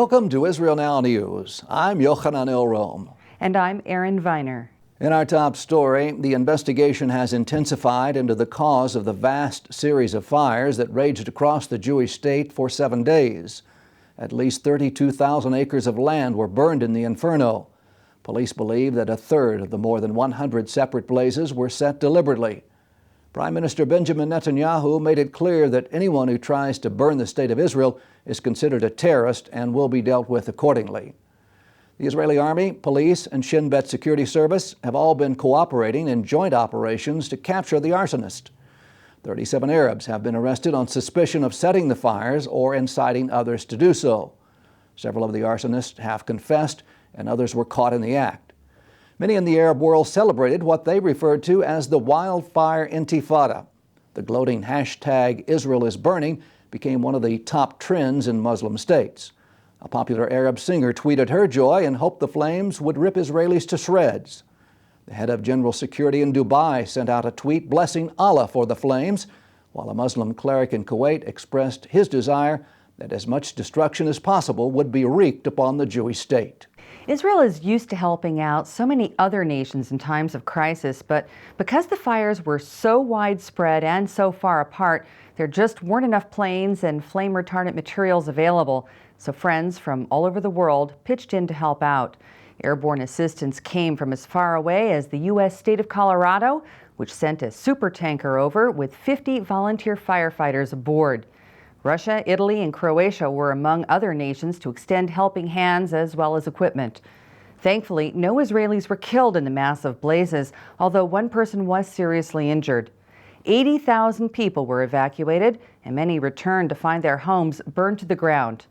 Welcome to Israel Now News. I'm Yochanan Elrom. And I'm Erin Viner. In our top story, the investigation has intensified into the cause of the vast series of fires that raged across the Jewish state for 7 days. At least 32,000 acres of land were burned in the inferno. Police believe that a third of the more than 100 separate blazes were set deliberately. Prime Minister Benjamin Netanyahu made it clear that anyone who tries to burn the state of Israel is considered a terrorist and will be dealt with accordingly. The Israeli Army, police, and Shin Bet Security Service have all been cooperating in joint operations to capture the arsonist. 37 Arabs have been arrested on suspicion of setting the fires or inciting others to do so. Several of the arsonists have confessed, and others were caught in the act. Many in the Arab world celebrated what they referred to as the Wildfire Intifada. The gloating hashtag Israel is burning became one of the top trends in Muslim states. A popular Arab singer tweeted her joy and hoped the flames would rip Israelis to shreds. The head of General Security in Dubai sent out a tweet blessing Allah for the flames, while a Muslim cleric in Kuwait expressed his desire that as much destruction as possible would be wreaked upon the Jewish state. Israel is used to helping out so many other nations in times of crisis, but because the fires were so widespread and so far apart, there just weren't enough planes and flame retardant materials available. So friends from all over the world pitched in to help out. Airborne assistance came from as far away as the U.S. state of Colorado, which sent a supertanker over with 50 volunteer firefighters aboard. Russia, Italy, and Croatia were among other nations to extend helping hands as well as equipment. Thankfully, no Israelis were killed in the massive blazes, although one person was seriously injured. 80,000 people were evacuated, and many returned to find their homes burned to the ground.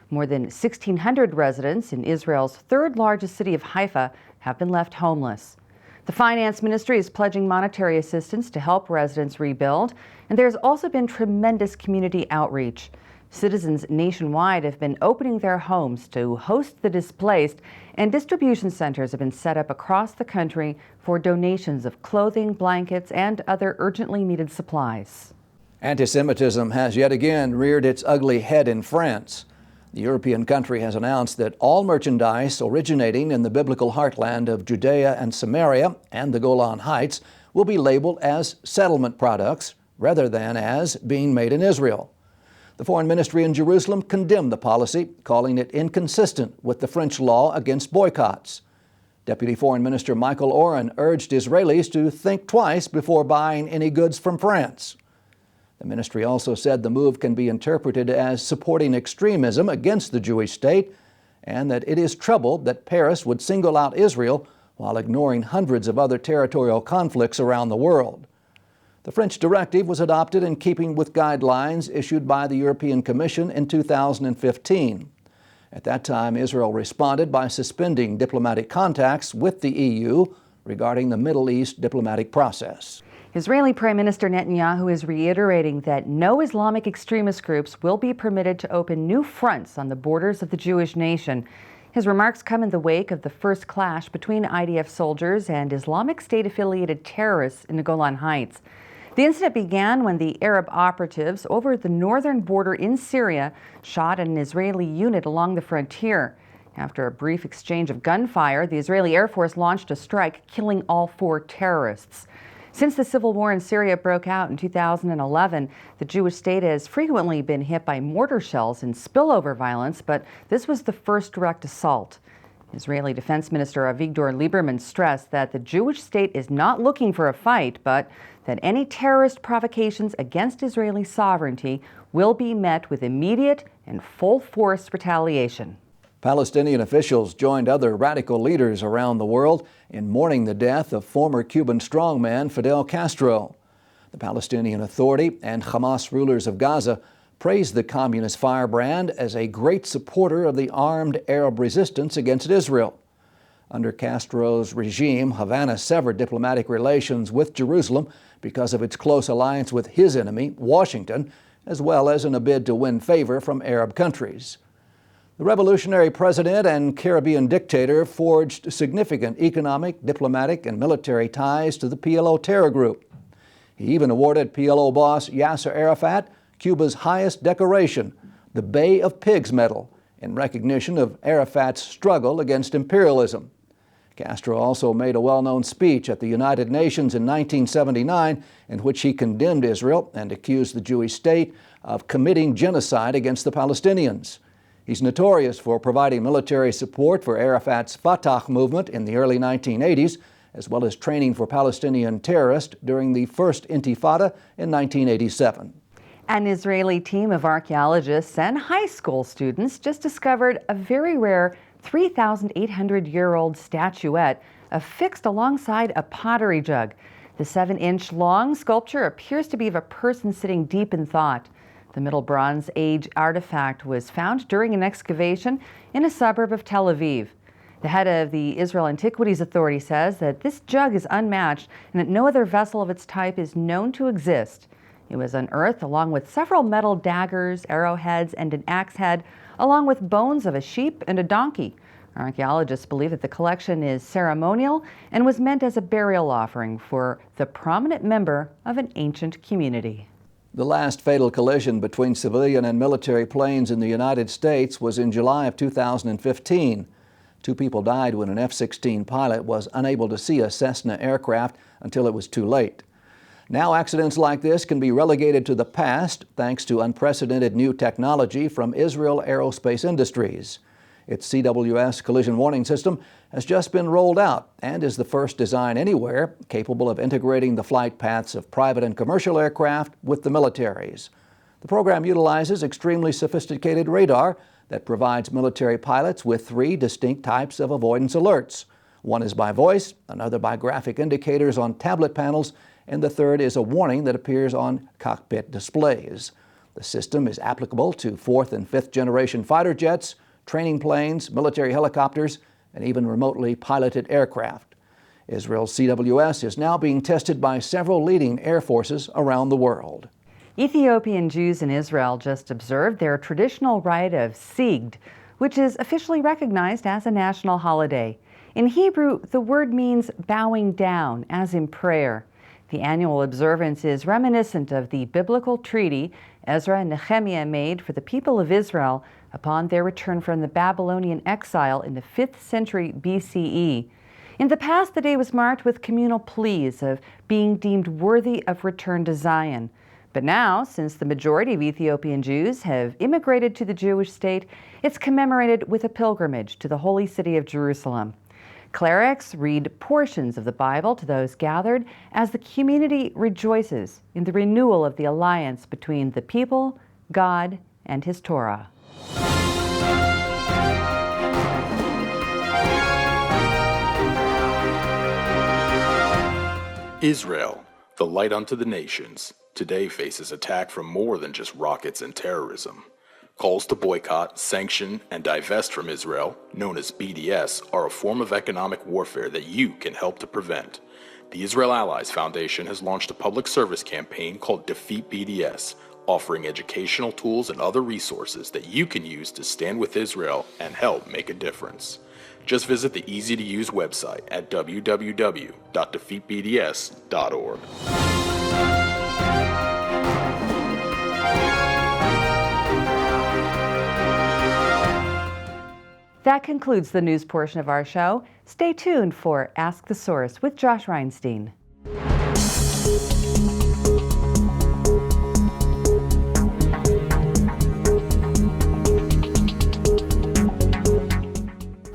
More than 1,600 residents in Israel's third largest city of Haifa have been left homeless. The Finance Ministry is pledging monetary assistance to help residents rebuild, and there's also been tremendous community outreach. Citizens nationwide have been opening their homes to host the displaced, and distribution centers have been set up across the country for donations of clothing, blankets, and other urgently needed supplies. Anti-Semitism has yet again reared its ugly head in France. The European country has announced that all merchandise originating in the biblical heartland of Judea and Samaria and the Golan Heights will be labeled as settlement products rather than as being made in Israel. The Foreign Ministry in Jerusalem condemned the policy, calling it inconsistent with the French law against boycotts. Deputy Foreign Minister Michael Oren urged Israelis to think twice before buying any goods from France. The ministry also said the move can be interpreted as supporting extremism against the Jewish state and that it is troubled that Paris would single out Israel while ignoring hundreds of other territorial conflicts around the world. The French directive was adopted in keeping with guidelines issued by the European Commission in 2015. At that time, Israel responded by suspending diplomatic contacts with the EU regarding the Middle East diplomatic process. Israeli Prime Minister Netanyahu is reiterating that no Islamic extremist groups will be permitted to open new fronts on the borders of the Jewish nation. His remarks come in the wake of the first clash between IDF soldiers and Islamic State-affiliated terrorists in the Golan Heights. The incident began when the Arab operatives over the northern border in Syria shot at an Israeli unit along the frontier. After a brief exchange of gunfire, the Israeli Air Force launched a strike, killing all 4 terrorists. Since the civil war in Syria broke out in 2011, the Jewish state has frequently been hit by mortar shells and spillover violence, but this was the first direct assault. Israeli Defense Minister Avigdor Lieberman stressed that the Jewish state is not looking for a fight, but that any terrorist provocations against Israeli sovereignty will be met with immediate and full-force retaliation. Palestinian officials joined other radical leaders around the world in mourning the death of former Cuban strongman Fidel Castro. The Palestinian Authority and Hamas rulers of Gaza praised the communist firebrand as a great supporter of the armed Arab resistance against Israel. Under Castro's regime, Havana severed diplomatic relations with Jerusalem because of its close alliance with his enemy, Washington, as well as in a bid to win favor from Arab countries. The revolutionary president and Caribbean dictator forged significant economic, diplomatic, and military ties to the PLO terror group. He even awarded PLO boss Yasser Arafat Cuba's highest decoration, the Bay of Pigs Medal, in recognition of Arafat's struggle against imperialism. Castro also made a well-known speech at the United Nations in 1979 in which he condemned Israel and accused the Jewish state of committing genocide against the Palestinians. He's notorious for providing military support for Arafat's Fatah movement in the early 1980s, as well as training for Palestinian terrorists during the First Intifada in 1987. An Israeli team of archaeologists and high school students just discovered a very rare 3,800-year-old statuette affixed alongside a pottery jug. The 7-inch long sculpture appears to be of a person sitting deep in thought. The Middle Bronze Age artifact was found during an excavation in a suburb of Tel Aviv. The head of the Israel Antiquities Authority says that this jug is unmatched and that no other vessel of its type is known to exist. It was unearthed along with several metal daggers, arrowheads, and an axe head, along with bones of a sheep and a donkey. Archaeologists believe that the collection is ceremonial and was meant as a burial offering for the prominent member of an ancient community. The last fatal collision between civilian and military planes in the United States was in July of 2015. 2 people died when an F-16 pilot was unable to see a Cessna aircraft until it was too late. Now accidents like this can be relegated to the past thanks to unprecedented new technology from Israel Aerospace Industries. Its CWS collision warning system has just been rolled out and is the first design anywhere capable of integrating the flight paths of private and commercial aircraft with the military's. The program utilizes extremely sophisticated radar that provides military pilots with 3 distinct types of avoidance alerts. One is by voice, another by graphic indicators on tablet panels, and the third is a warning that appears on cockpit displays. The system is applicable to 4th and 5th generation fighter jets, training planes, military helicopters, and even remotely piloted aircraft. Israel's CWS is now being tested by several leading air forces around the world. Ethiopian Jews in Israel just observed their traditional rite of Sigd, which is officially recognized as a national holiday. In Hebrew, the word means bowing down, as in prayer. The annual observance is reminiscent of the biblical treaty Ezra and Nehemiah made for the people of Israel upon their return from the Babylonian exile in the 5th century BCE. In the past, the day was marked with communal pleas of being deemed worthy of return to Zion. But now, since the majority of Ethiopian Jews have immigrated to the Jewish state, it's commemorated with a pilgrimage to the holy city of Jerusalem. Clerics read portions of the Bible to those gathered as the community rejoices in the renewal of the alliance between the people, God, and His Torah. Israel, the light unto the nations, today faces attack from more than just rockets and terrorism. Calls to boycott, sanction, and divest from Israel, known as BDS, are a form of economic warfare that you can help to prevent. The Israel Allies Foundation has launched a public service campaign called Defeat BDS, offering educational tools and other resources that you can use to stand with Israel and help make a difference. Just visit the easy-to-use website at www.defeatbds.org. That concludes the news portion of our show. Stay tuned for Ask the Source with Josh Reinstein.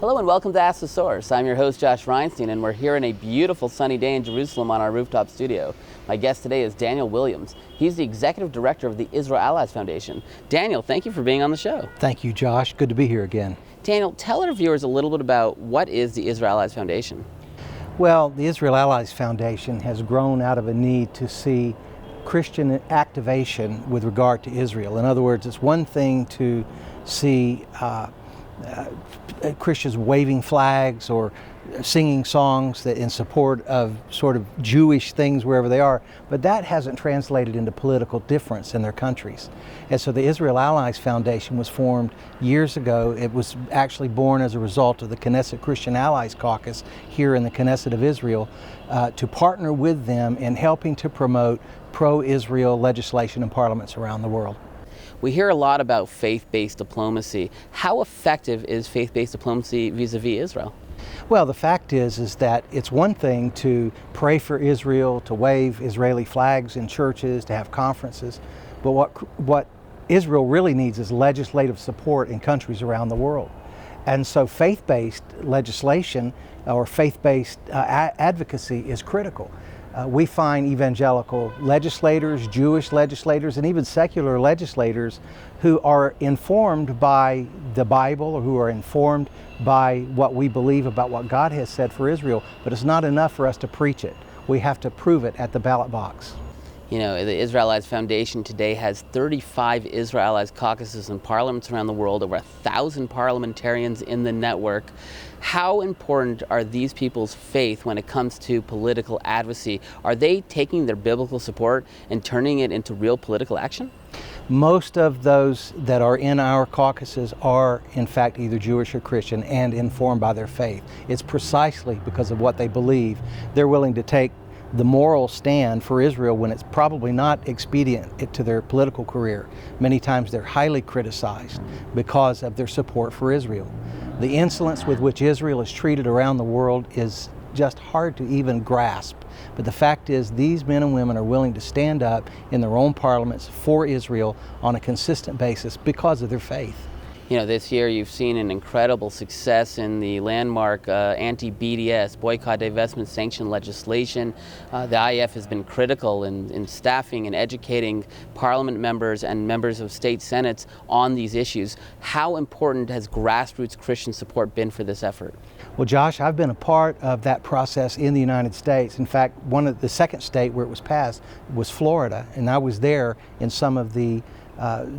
Hello and welcome to Ask the Source. I'm your host Josh Reinstein, and we're here on a beautiful sunny day in Jerusalem on our rooftop studio. My guest today is Daniel Williams. He's the Executive Director of the Israel Allies Foundation. Daniel, thank you for being on the show. Thank you, Josh. Good to be here again. Daniel, tell our viewers a little bit about what is the Israel Allies Foundation. Well, the Israel Allies Foundation has grown out of a need to see Christian activation with regard to Israel. In other words, it's one thing to see Christians waving flags or singing songs that in support of sort of Jewish things wherever they are, but that hasn't translated into political difference in their countries. And so the Israel Allies Foundation was formed years ago. It was actually born as a result of the Knesset Christian Allies Caucus here in the Knesset of Israel to partner with them in helping to promote pro-Israel legislation in parliaments around the world. We hear a lot about faith-based diplomacy. How effective is faith-based diplomacy vis-a-vis Israel? Well, the fact is that it's one thing to pray for Israel, to wave Israeli flags in churches, to have conferences, but what Israel really needs is legislative support in countries around the world. And so faith-based legislation or faith-based advocacy is critical. We find evangelical legislators, Jewish legislators, and even secular legislators who are informed by the Bible or who are informed by what we believe about what God has said for Israel, but it's not enough for us to preach it. We have to prove it at the ballot box. You know, the Israel Allies Foundation today has 35 Israel Allies caucuses and parliaments around the world, over 1,000 parliamentarians in the network. How important are these people's faith when it comes to political advocacy? Are they taking their biblical support and turning it into real political action? Most of those that are in our caucuses are, in fact, either Jewish or Christian and informed by their faith. It's precisely because of what they believe. They're willing to take the moral stand for Israel when it's probably not expedient to their political career. Many times they're highly criticized because of their support for Israel. The insolence with which Israel is treated around the world is just hard to even grasp. But the fact is, these men and women are willing to stand up in their own parliaments for Israel on a consistent basis because of their faith. You know, this year you've seen an incredible success in the landmark anti-BDS, boycott, divestment, sanction legislation. The IF has been critical in staffing and educating parliament members and members of state senates on these issues. How important has grassroots Christian support been for this effort? Well, Josh, I've been a part of that process in the United States. In fact, the second state where it was passed was Florida, and I was there in some of the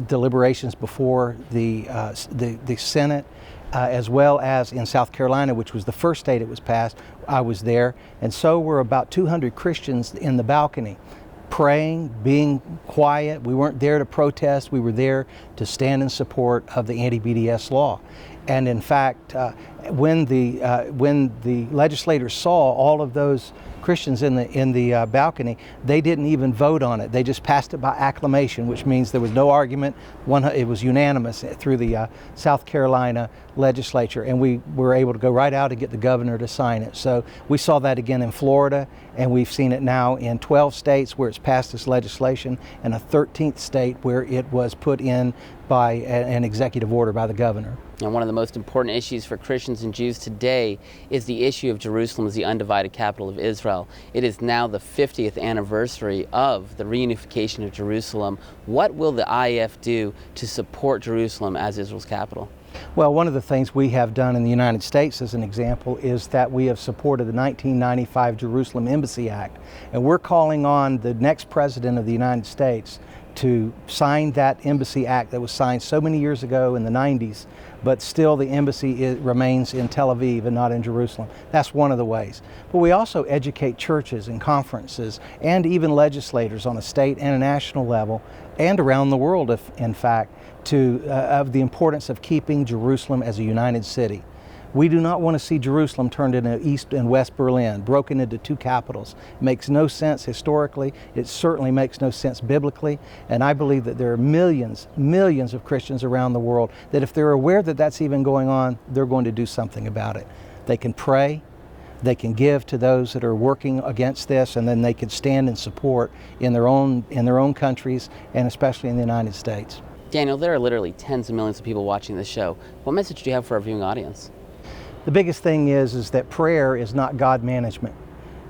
deliberations before the Senate, as well as in South Carolina, which was the first state it was passed. I was there, and so were about 200 Christians in the balcony, praying, being quiet. We weren't there to protest. We were there to stand in support of the anti-BDS law. And in fact, when the legislators saw all of those Christians in the balcony, they didn't even vote on it. They just passed it by acclamation, which means there was no argument. It was unanimous through the South Carolina legislature, and we were able to go right out and get the governor to sign it. So we saw that again in Florida, and we've seen it now in 12 states where it's passed this legislation, and a 13th state where it was put in by an executive order by the governor. And one of the most important issues for Christians and Jews today is the issue of Jerusalem as the undivided capital of Israel. It is now the 50th anniversary of the reunification of Jerusalem. What will the IF do to support Jerusalem as Israel's capital? Well, one of the things we have done in the United States, as an example, is that we have supported the 1995 Jerusalem Embassy Act. And we're calling on the next president of the United States to sign that embassy act that was signed so many years ago in the 90s, but still the embassy remains in Tel Aviv and not in Jerusalem. That's one of the ways. But we also educate churches and conferences and even legislators on a state and a national level and around the world, in fact, of the importance of keeping Jerusalem as a united city. We do not want to see Jerusalem turned into East and West Berlin, broken into two capitals. It makes no sense historically. It certainly makes no sense biblically. And I believe that there are millions of Christians around the world that if they're aware that that's even going on, they're going to do something about it. They can pray, they can give to those that are working against this, and then they can stand in support in their own countries, and especially in the United States. Daniel, there are literally tens of millions of people watching this show. What message do you have for our viewing audience? The biggest thing is that prayer is not God management.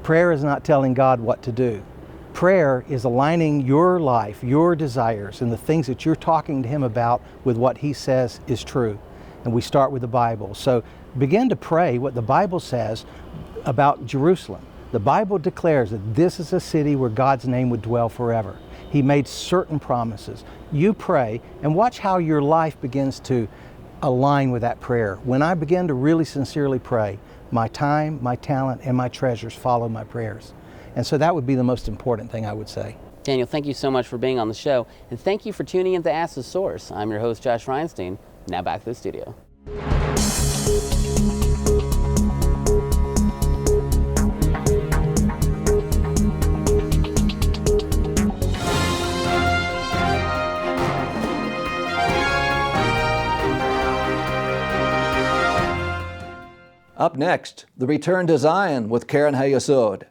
Prayer is not telling God what to do. Prayer is aligning your life, your desires, and the things that you're talking to Him about with what He says is true. And we start with the Bible. So begin to pray what the Bible says about Jerusalem. The Bible declares that this is a city where God's name would dwell forever. He made certain promises. You pray and watch how your life begins to align with that prayer. When I begin to really sincerely pray, my time, my talent, and my treasures follow my prayers. And so that would be the most important thing I would say. Daniel, thank you so much for being on the show, and thank you for tuning in to Ask the Source. I'm your host, Josh Reinstein. Now back to the studio. Up next, the Return to Zion with Karen Hayesod.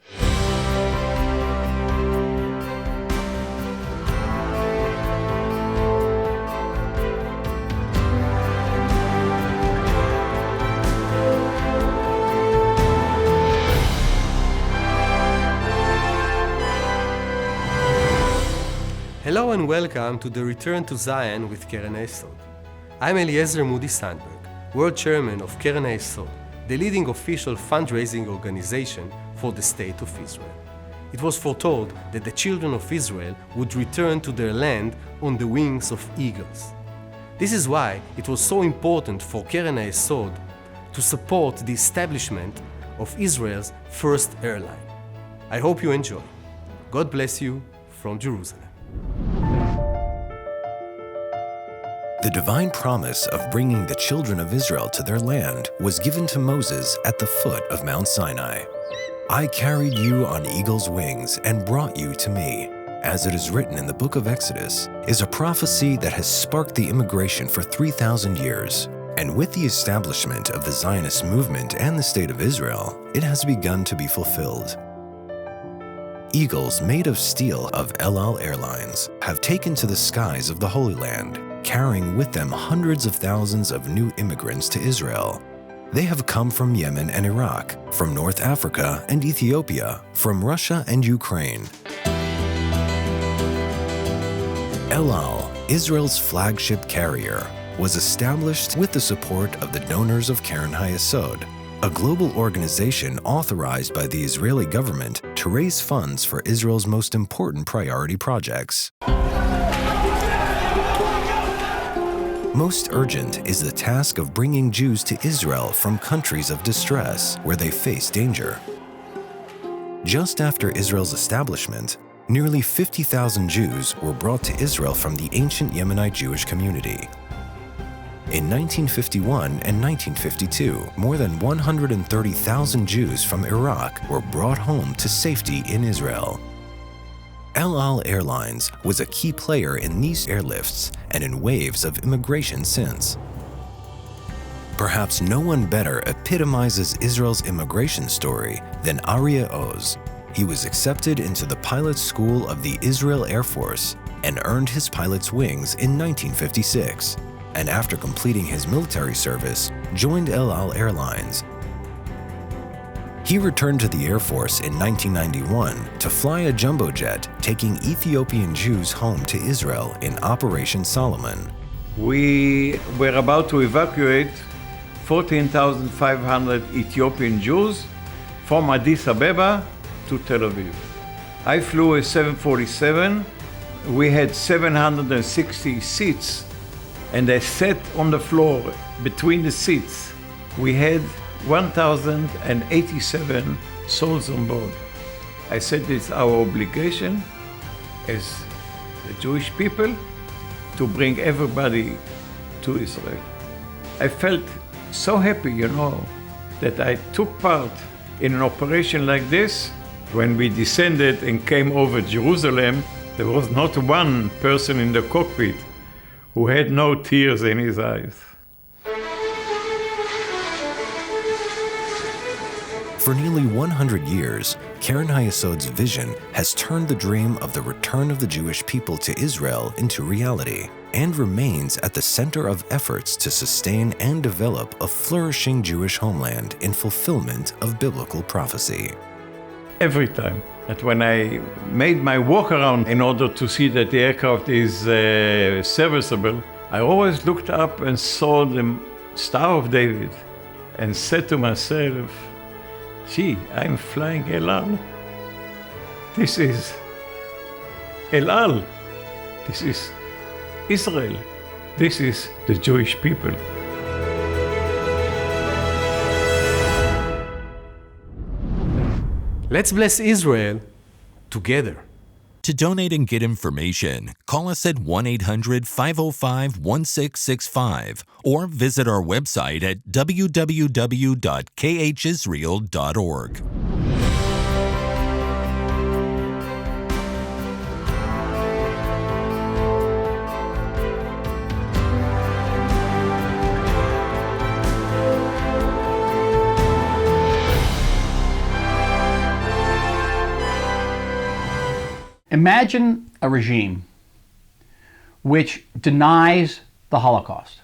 Hello and welcome to the Return to Zion with Karen Hayesod. I'm Eliezer Moody Sandberg, World Chairman of Karen Hayesod, the leading official fundraising organization for the State of Israel. It was foretold that the children of Israel would return to their land on the wings of eagles. This is why it was so important for Karen Hayesod to support the establishment of Israel's first airline. I hope you enjoy. God bless you from Jerusalem. The divine promise of bringing the children of Israel to their land was given to Moses at the foot of Mount Sinai. I carried you on eagle's wings and brought you to me, as it is written in the book of Exodus, is a prophecy that has sparked the immigration for 3,000 years. And with the establishment of the Zionist movement and the State of Israel, it has begun to be fulfilled. Eagles made of steel of El Al Airlines have taken to the skies of the Holy Land, carrying with them hundreds of thousands of new immigrants to Israel. They have come from Yemen and Iraq, from North Africa and Ethiopia, from Russia and Ukraine. El Al, Israel's flagship carrier, was established with the support of the donors of Karen Hayesod, a global organization authorized by the Israeli government to raise funds for Israel's most important priority projects. Most urgent is the task of bringing Jews to Israel from countries of distress where they face danger. Just after Israel's establishment, nearly 50,000 Jews were brought to Israel from the ancient Yemenite Jewish community. In 1951 and 1952, more than 130,000 Jews from Iraq were brought home to safety in Israel. El Al Airlines was a key player in these airlifts and in waves of immigration since. Perhaps no one better epitomizes Israel's immigration story than Aryeh Oz. He was accepted into the pilot school of the Israel Air Force and earned his pilot's wings in 1956, and after completing his military service, joined El Al Airlines. He returned to the Air Force in 1991 to fly a jumbo jet taking Ethiopian Jews home to Israel in Operation Solomon. We were about to evacuate 14,500 Ethiopian Jews from Addis Ababa to Tel Aviv. I flew a 747. We had 760 seats, and I sat on the floor between the seats. We had 1,087 souls on board. I said it's our obligation as the Jewish people to bring everybody to Israel. I felt so happy, that I took part in an operation like this. When we descended and came over Jerusalem, there was not one person in the cockpit who had no tears in his eyes. For nearly 100 years, Karen Hayesod's vision has turned the dream of the return of the Jewish people to Israel into reality and remains at the center of efforts to sustain and develop a flourishing Jewish homeland in fulfillment of biblical prophecy. Every time that when I made my walk around in order to see that the aircraft is serviceable, I always looked up and saw the Star of David and said to myself, gee, I'm flying El Al. This is El Al. This is Israel. This is the Jewish people. Let's bless Israel together. To donate and get information, call us at 1-800-505-1665 or visit our website at www.khisrael.org. Imagine a regime which denies the Holocaust.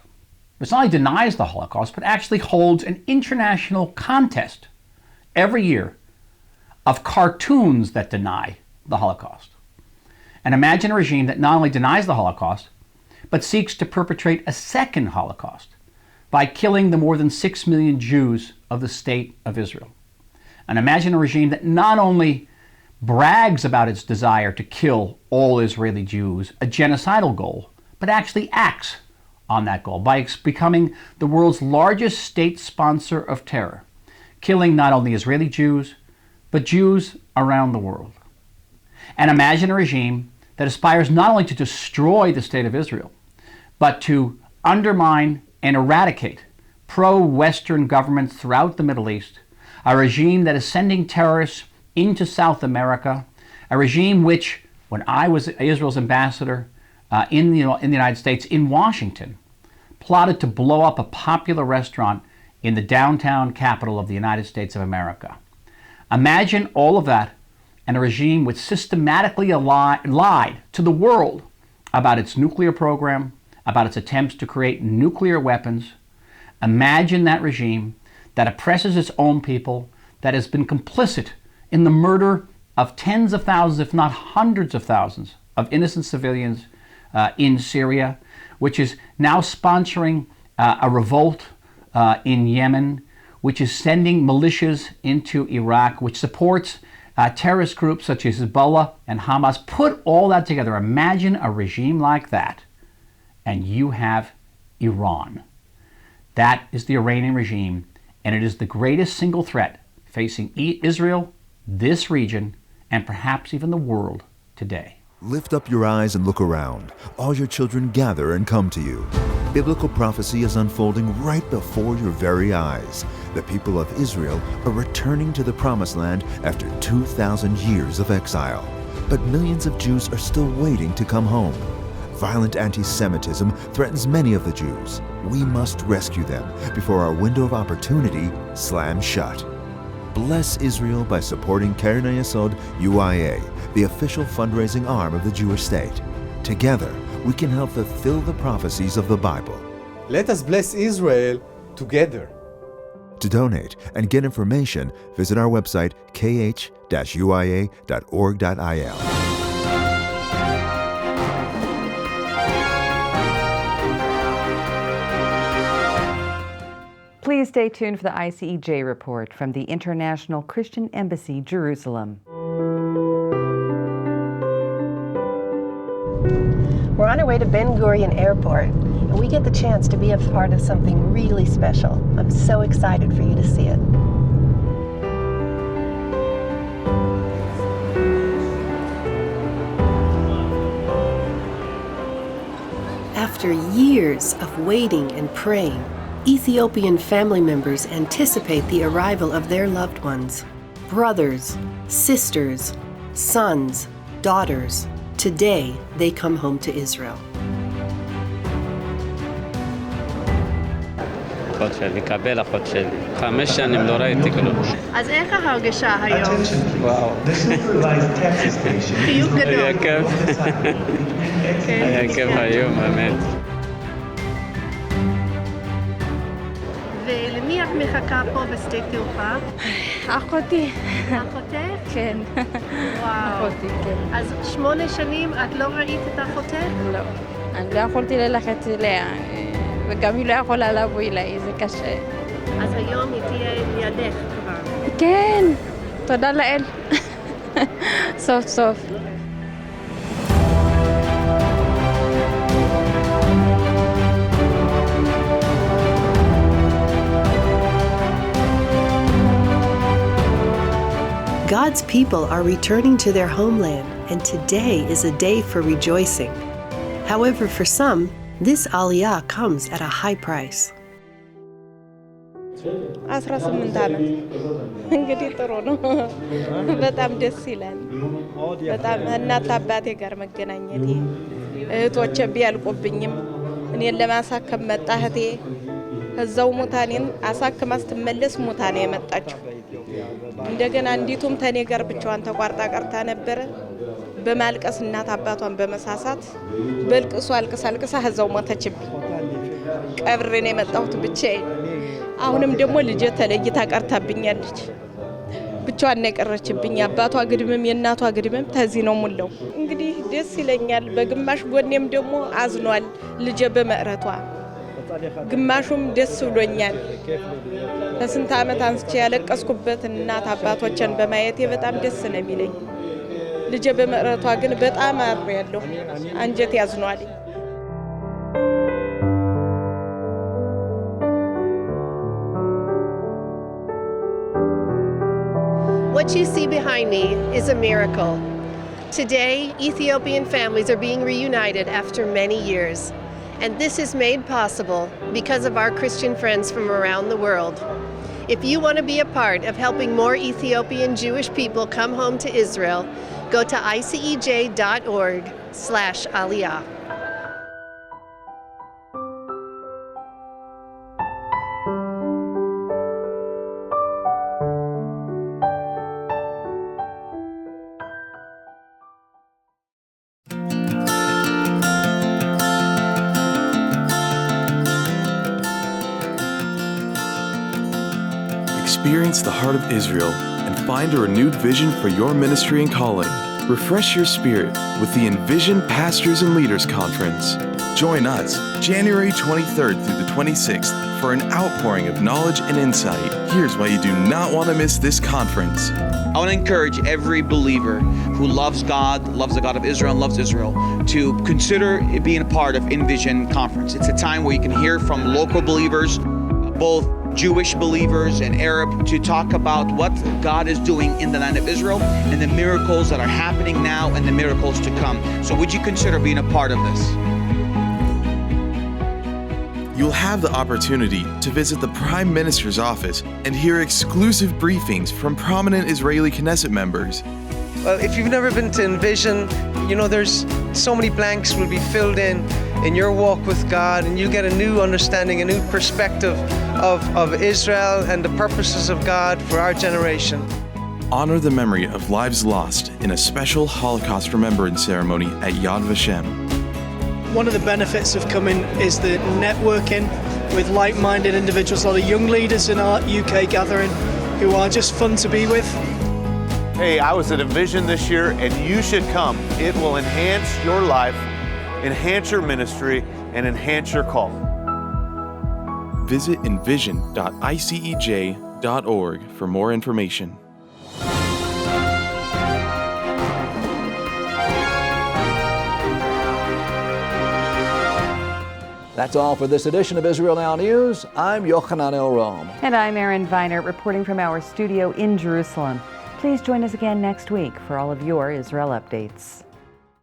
It not only denies the Holocaust, but actually holds an international contest every year of cartoons that deny the Holocaust. And imagine a regime that not only denies the Holocaust, but seeks to perpetrate a second Holocaust by killing the more than 6 million Jews of the state of Israel. And imagine a regime that not only brags about its desire to kill all Israeli Jews, a genocidal goal, but actually acts on that goal by becoming the world's largest state sponsor of terror, killing not only Israeli Jews, but Jews around the world. And imagine a regime that aspires not only to destroy the state of Israel, but to undermine and eradicate pro-Western governments throughout the Middle East, a regime that is sending terrorists into South America, a regime which, when I was Israel's ambassador in the United States, in Washington, plotted to blow up a popular restaurant in the downtown capital of the United States of America. Imagine all of that and a regime which systematically lied to the world about its nuclear program, about its attempts to create nuclear weapons. Imagine that regime that oppresses its own people, that has been complicit in the murder of tens of thousands, if not hundreds of thousands, of innocent civilians in Syria, which is now sponsoring a revolt in Yemen, which is sending militias into Iraq, which supports terrorist groups such as Hezbollah and Hamas. Put all that together. Imagine a regime like that, and you have Iran. That is the Iranian regime, and it is the greatest single threat facing Israel, this region, and perhaps even the world today. Lift up your eyes and look around. All your children gather and come to you. Biblical prophecy is unfolding right before your very eyes. The people of Israel are returning to the Promised Land after 2,000 years of exile. But millions of Jews are still waiting to come home. Violent anti-Semitism threatens many of the Jews. We must rescue them before our window of opportunity slams shut. Bless Israel by supporting Keren Hayesod UIA, the official fundraising arm of the Jewish state. Together, we can help fulfill the prophecies of the Bible. Let us bless Israel together. To donate and get information, visit our website kh-uia.org.il. Please stay tuned for the ICEJ report from the International Christian Embassy, Jerusalem. We're on our way to Ben Gurion Airport, and we get the chance to be a part of something really special. I'm so excited for you to see it. After years of waiting and praying, Ethiopian family members anticipate the arrival of their loved ones. Brothers, sisters, sons, daughters. Today, they come home to Israel. אחות שלי, קבל אחות שלי. 5 שנים לא ראיתי כלום. אז איך ההרגשה היום? וואו. חיוך גדול. היה כיף. היה כיף היום, באמת. ולמי את מחכה פה בשדה תעופה? אחותי. אחותך? כן. וואו. אחותי, כן. אז 8 שנים את לא ראית את אחותך? לא. אני לא יכולתי ללכת אליה, וגם היא לא יכולה לבוא אליי, זה קשה. אז היום היא תהיה לידך כבר. כן, תודה לאל. סוף סוף. God's people are returning to their homeland, and today is a day for rejoicing. However, for some, this aliyah comes at a high price. 18 ዓመት እንግዲህ ጥሩ ነው። በጣም ደስ ይላል። በጣም እናት አባቴ ጋር መገናኘቴ እህቶቼ ቢያልቁብኝም እኔን ለማሳከም መጣ እህቴ እዛው ሙታኔን አሳክማ ስትመለስ ሙታኔ የመጣችው እንደገና አንዲቱም ተኔ ጋር ብቻዋን ተቋርጣ ቀርታ ነበረ። በማልቀስ እናት አባቷን በመሳሳት በልቅሶ አልቅሳ እዛው ሞተችብኝ። ቀብሬን የመጣሁት ብቻዬን። አሁንም ደግሞ ልጄ ተለይታ ቀርታብኛለች። ብቻዋን ነው የቀረችብኝ። አባቷ ግድምም የእናቷ ግድምም ተዚህ ነው ሙለው። እንግዲህ ደስ ይለኛል። በግማሽ ጎኔም ደግሞ አዝኗል ልጄ በመቅረቷ። ግማሹም ደስ ብሎኛል። ከስንት ዓመት አንስቼ ያለቀስኩበት እናት አባቶችን በማየቴ በጣም ደስ ነው የሚለኝ። ልጄ በመቅረቷ ግን በጣም አዝኛለሁ። አንጀት ያዝኗል። What you see behind me is a miracle. Today, Ethiopian families are being reunited after many years. And this is made possible because of our Christian friends from around the world. If you want to be a part of helping more Ethiopian Jewish people come home to Israel, go to icej.org/aliyah. Experience the heart of Israel and find a renewed vision for your ministry and calling. Refresh your spirit with the Envision Pastors and Leaders Conference. Join us January 23rd through the 26th for an outpouring of knowledge and insight. Here's why you do not want to miss this conference. I want to encourage every believer who loves God, loves the God of Israel, and loves Israel to consider being a part of Envision Conference. It's a time where you can hear from local believers, both Jewish believers and Arab, to talk about what God is doing in the land of Israel and the miracles that are happening now and the miracles to come. So would you consider being a part of this? You'll have the opportunity to visit the Prime Minister's office and hear exclusive briefings from prominent Israeli Knesset members. Well, if you've never been to Envision, you know there's so many blanks will be filled in your walk with God, and you get a new understanding, a new perspective of Israel and the purposes of God for our generation. Honor the memory of lives lost in a special Holocaust remembrance ceremony at Yad Vashem. One of the benefits of coming is the networking with like-minded individuals, a lot of young leaders in our UK gathering who are just fun to be with. Hey, I was at Envision this year, and you should come. It will enhance your life, enhance your ministry, and enhance your calling. Visit envision.icej.org for more information. That's all for this edition of Israel Now News. I'm Yochanan El-Rom. And I'm Erin Viner, reporting from our studio in Jerusalem. Please join us again next week for all of your Israel updates.